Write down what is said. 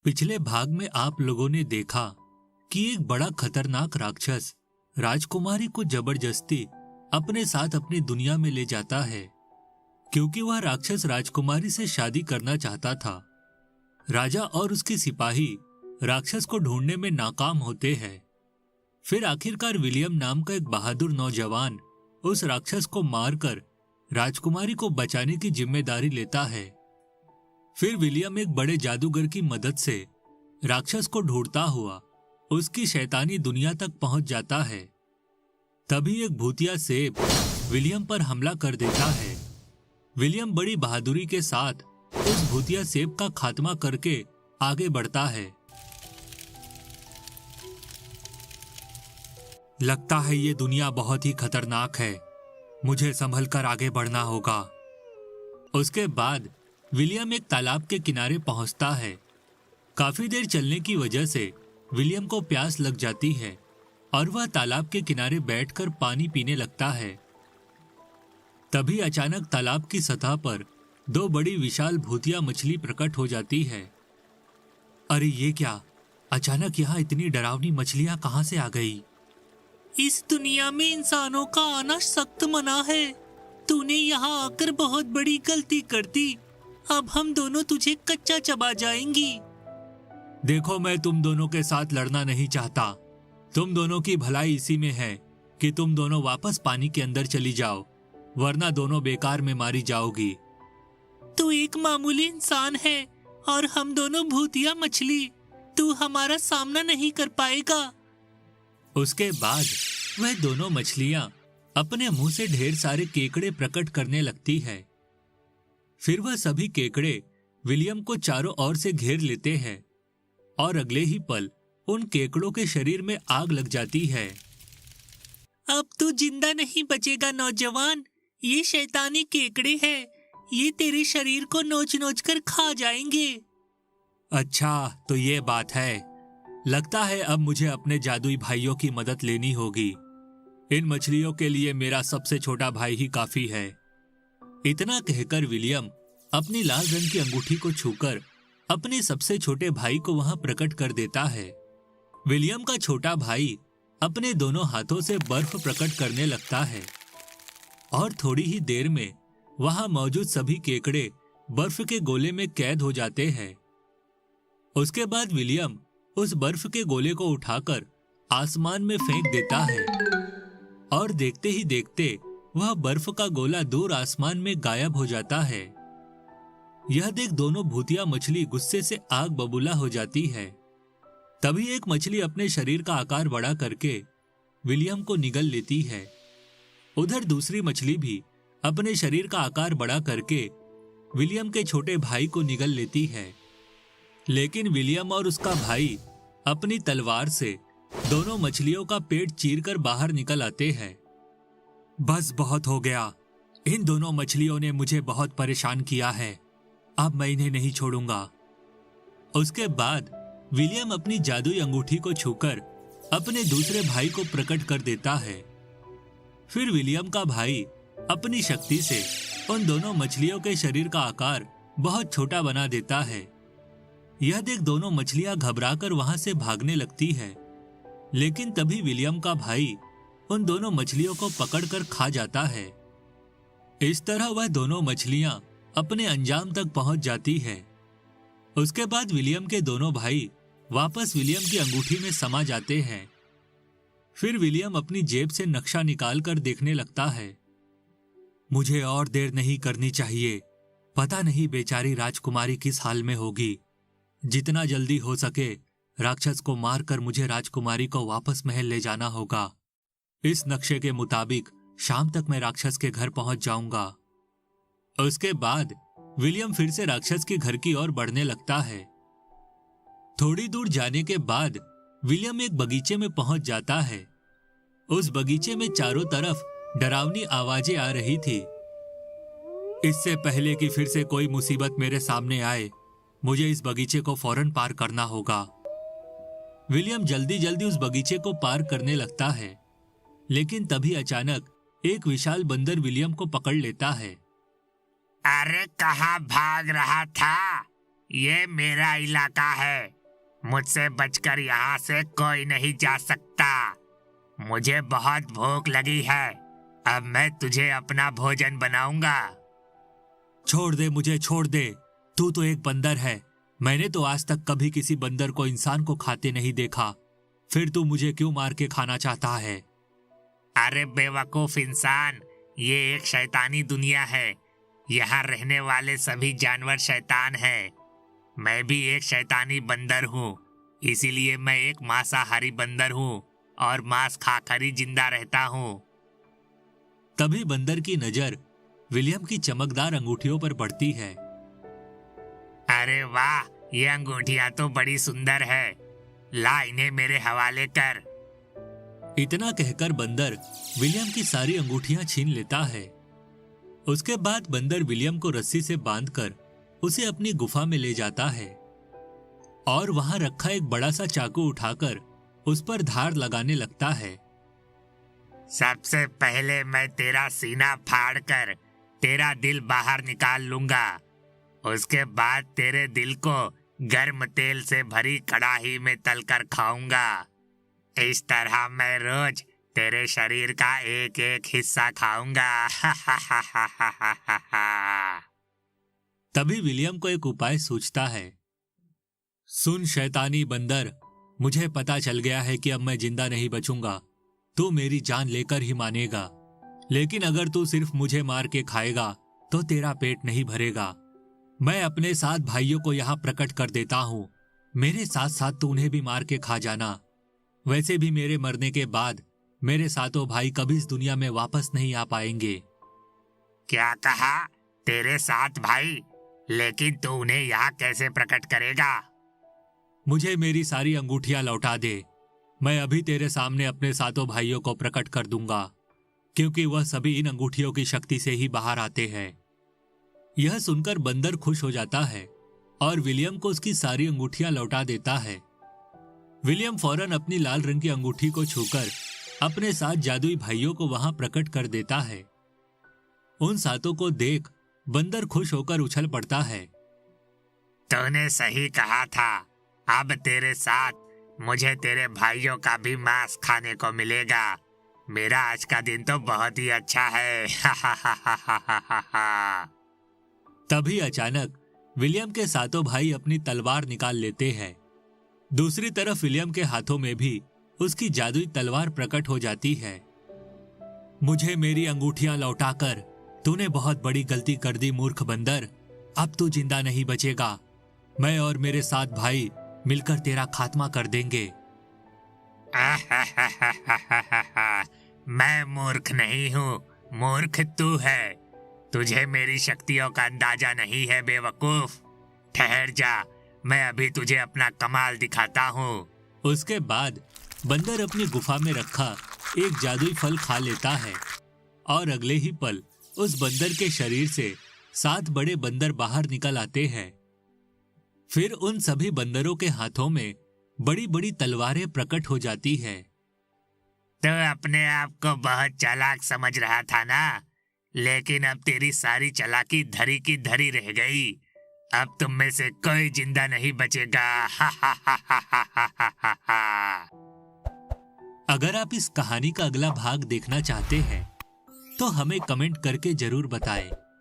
पिछले भाग में आप लोगों ने देखा कि एक बड़ा खतरनाक राक्षस राजकुमारी को जबरदस्ती अपने साथ अपनी दुनिया में ले जाता है, क्योंकि वह राक्षस राजकुमारी से शादी करना चाहता था। राजा और उसके सिपाही राक्षस को ढूंढने में नाकाम होते हैं। फिर आखिरकार विलियम नाम का एक बहादुर नौजवान उस राक्षस को मारकर राजकुमारी को बचाने की जिम्मेदारी लेता है। फिर विलियम एक बड़े जादूगर की मदद से राक्षस को ढूंढता हुआ उसकी शैतानी दुनिया तक पहुंच जाता है। तभी एक भूतिया सेब विलियम पर हमला कर देता है। विलियम बड़ी बहादुरी के साथ उस भूतिया सेब का खात्मा करके आगे बढ़ता है। लगता है ये दुनिया बहुत ही खतरनाक है, मुझे संभल कर आगे बढ़ना होगा। उसके बाद विलियम एक तालाब के किनारे पहुंचता है। काफी देर चलने की वजह से विलियम को प्यास लग जाती है और वह तालाब के किनारे बैठकर पानी पीने लगता है। तभी अचानक तालाब की सतह पर दो बड़ी विशाल भूतिया मछली प्रकट हो जाती है। अरे ये क्या, अचानक यहाँ इतनी डरावनी मछलियाँ कहाँ से आ गई? इस दुनिया में इंसानों का आना सख्त मना है। तूने यहाँ आकर बहुत बड़ी गलती कर दी। अब हम दोनों तुझे कच्चा चबा जाएंगी। देखो, मैं तुम दोनों के साथ लड़ना नहीं चाहता। तुम दोनों की भलाई इसी में है कि तुम दोनों वापस पानी के अंदर चली जाओ, वरना दोनों बेकार में मारी जाओगी। तू एक मामूली इंसान है और हम दोनों भूतिया मछली। तू हमारा सामना नहीं कर पाएगा। उसके बाद वह दोनों मछलियां अपने मुंह से ढेर सारे केकड़े प्रकट करने लगती है। फिर वह सभी केकड़े विलियम को चारों ओर से घेर लेते हैं और अगले ही पल उन केकड़ों के शरीर में आग लग जाती है। अब तू जिंदा नहीं बचेगा नौजवान। ये शैतानी केकड़े हैं। ये तेरे शरीर को नोच नोच कर खा जाएंगे। अच्छा, तो ये बात है। लगता है अब मुझे अपने जादुई भाइयों की मदद लेनी होगी। इन मछलियों के लिए मेरा सबसे छोटा भाई ही काफी है। इतना कहकर विलियम अपनी लाल रंग की अंगूठी को छूकर अपने सबसे छोटे भाई को वहां प्रकट कर देता है। विलियम का छोटा भाई अपने दोनों हाथों से बर्फ प्रकट करने लगता है और थोड़ी ही देर में वहां मौजूद सभी केकड़े बर्फ के गोले में कैद हो जाते हैं। उसके बाद विलियम उस बर्फ के गोले को उठाकर आसमान में फेंक देता है और देखते ही देखते वह बर्फ का गोला दूर आसमान में गायब हो जाता है। यह देख दोनों भूतिया मछली गुस्से से आग बबूला हो जाती है। तभी एक मछली अपने शरीर का आकार बड़ा करके विलियम को निगल लेती है। उधर दूसरी मछली भी अपने शरीर का आकार बड़ा करके विलियम के छोटे भाई को निगल लेती है। लेकिन विलियम और उसका भाई अपनी तलवार से दोनों मछलियों का पेट चीरकर बाहर निकल आते हैं। बस बहुत हो गया। इन दोनों मछलियों ने मुझे बहुत परेशान किया है। अब मैं इन्हें नहीं छोड़ूंगा। उसके बाद विलियम अपनी जादुई अंगूठी को छूकर अपने दूसरे भाई को प्रकट कर देता है। फिर विलियम का भाई अपनी शक्ति से उन दोनों मछलियों के शरीर का आकार बहुत छोटा बना देता है। यह देख दोनों मछलियां घबराकर वहां से भागने लगती है। लेकिन तभी विलियम का भाई उन दोनों मछलियों को पकड़कर खा जाता है। इस तरह वह दोनों मछलियां अपने अंजाम तक पहुंच जाती है। उसके बाद विलियम के दोनों भाई वापस विलियम की अंगूठी में समा जाते हैं। फिर विलियम अपनी जेब से नक्शा निकालकर देखने लगता है। मुझे और देर नहीं करनी चाहिए। पता नहीं बेचारी राजकुमारी किस हाल में होगी। जितना जल्दी हो सके राक्षस को मारकर मुझे राजकुमारी को वापस महल ले जाना होगा। इस नक्शे के मुताबिक शाम तक मैं राक्षस के घर पहुंच जाऊंगा। उसके बाद विलियम फिर से राक्षस के घर की ओर बढ़ने लगता है। थोड़ी दूर जाने के बाद विलियम एक बगीचे में पहुंच जाता है। उस बगीचे में चारों तरफ डरावनी आवाजें आ रही थी। इससे पहले कि फिर से कोई मुसीबत मेरे सामने आए, मुझे इस बगीचे को फौरन पार करना होगा। विलियम जल्दी जल्दी उस बगीचे को पार करने लगता है। लेकिन तभी अचानक एक विशाल बंदर विलियम को पकड़ लेता है। अरे कहाँ भाग रहा था? ये मेरा इलाका है। मुझसे बचकर यहाँ से कोई नहीं जा सकता। मुझे बहुत भूख लगी है। अब मैं तुझे अपना भोजन बनाऊंगा। छोड़ दे, मुझे छोड़ दे। तू तो एक बंदर है। मैंने तो आज तक कभी किसी बंदर को इंसान को खाते नहीं देखा। फिर तू मुझे क्यों मार के खाना चाहता है? अरे बेवकूफ इंसान, ये एक शैतानी दुनिया है। यहाँ रहने वाले सभी जानवर शैतान हैं। मैं भी एक शैतानी बंदर हूँ, इसीलिए मैं एक मांसाहारी बंदर हूँ और मांस खाकर ही जिंदा रहता हूँ। तभी बंदर की नजर विलियम की चमकदार अंगूठियों पर पड़ती है। अरे वाह, ये अंगूठियां तो बड़ी सुंदर है। ला, इन्हें मेरे हवाले कर। इतना कहकर बंदर विलियम की सारी अंगूठियां छीन लेता है। उसके बाद बंदर विलियम को रस्सी से बांधकर उसे अपनी गुफा में ले जाता है और वहां रखा एक बड़ा सा चाकू उठाकर उस पर धार लगाने लगता है। सबसे पहले मैं तेरा सीना फाड़कर तेरा दिल बाहर निकाल लूंगा। उसके बाद तेरे दिल को गर्म तेल से भरी कड़ाही में तलकर खाऊंगा। इस तरह मैं रोज तेरे शरीर का एक एक हिस्सा खाऊंगा। तभी विलियम को एक उपाय सूझता है। सुन शैतानी बंदर, मुझे पता चल गया है कि अब मैं जिंदा नहीं बचूंगा। तू मेरी जान लेकर ही मानेगा, लेकिन अगर तू सिर्फ मुझे मार के खाएगा तो तेरा पेट नहीं भरेगा। मैं अपने 7 भाइयों को यहाँ प्रकट कर देता हूँ। मेरे साथ साथ तू उन्हें भी मार के खा जाना। वैसे भी मेरे मरने के बाद मेरे 7 भाई कभी इस दुनिया में वापस नहीं आ पाएंगे। क्या कहा? तेरे 7 भाई? लेकिन तू उन्हें यहाँ कैसे प्रकट करेगा? मुझे मेरी सारी अंगूठियां लौटा दे। मैं अभी तेरे सामने अपने 7 भाइयों को प्रकट कर दूंगा, क्योंकि वह सभी इन अंगूठियों की शक्ति से ही बाहर आते हैं। यह सुनकर बंदर खुश हो जाता है और विलियम को उसकी सारी अंगूठियां लौटा देता है। विलियम फौरन अपनी लाल रंग की अंगूठी को छूकर अपने 7 जादुई भाइयों को वहां प्रकट कर देता है। उन 7 को देख बंदर खुश होकर उछल पड़ता है। तूने सही कहा था। अब तेरे साथ मुझे तेरे भाइयों का भी मांस खाने को मिलेगा। मेरा आज का दिन तो बहुत ही अच्छा है। तभी अचानक विलियम के 7 भाई अपनी तलवार निकाल लेते हैं। दूसरी तरफ विलियम के हाथों में भी उसकी जादुई तलवार प्रकट हो जाती है। मुझे मेरी अंगूठियां लौटाकर तूने बहुत बड़ी गलती कर दी मूर्ख बंदर। अब तू जिंदा नहीं बचेगा। मैं और मेरे 7 भाई मिलकर तेरा खात्मा कर देंगे। मैं मूर्ख नहीं हूँ, मूर्ख तू है। तुझे मेरी शक्तियों का अंदाजा नहीं है बेवकूफ। ठहर जा, मैं अभी तुझे अपना कमाल दिखाता हूँ। उसके बाद बंदर अपनी गुफा में रखा एक जादुई फल खा लेता है और अगले ही पल उस बंदर के शरीर से 7 बड़े बंदर बाहर निकल आते हैं। फिर उन सभी बंदरों के हाथों में बड़ी बड़ी तलवारें प्रकट हो जाती है। तो अपने आप को बहुत चालाक समझ रहा था ना, लेकिन अब तेरी सारी चालाकी धरी की धरी रह गई। अब तुम में से कोई जिंदा नहीं बचेगा। अगर आप इस कहानी का अगला भाग देखना चाहते हैं तो हमें कमेंट करके जरूर बताएं।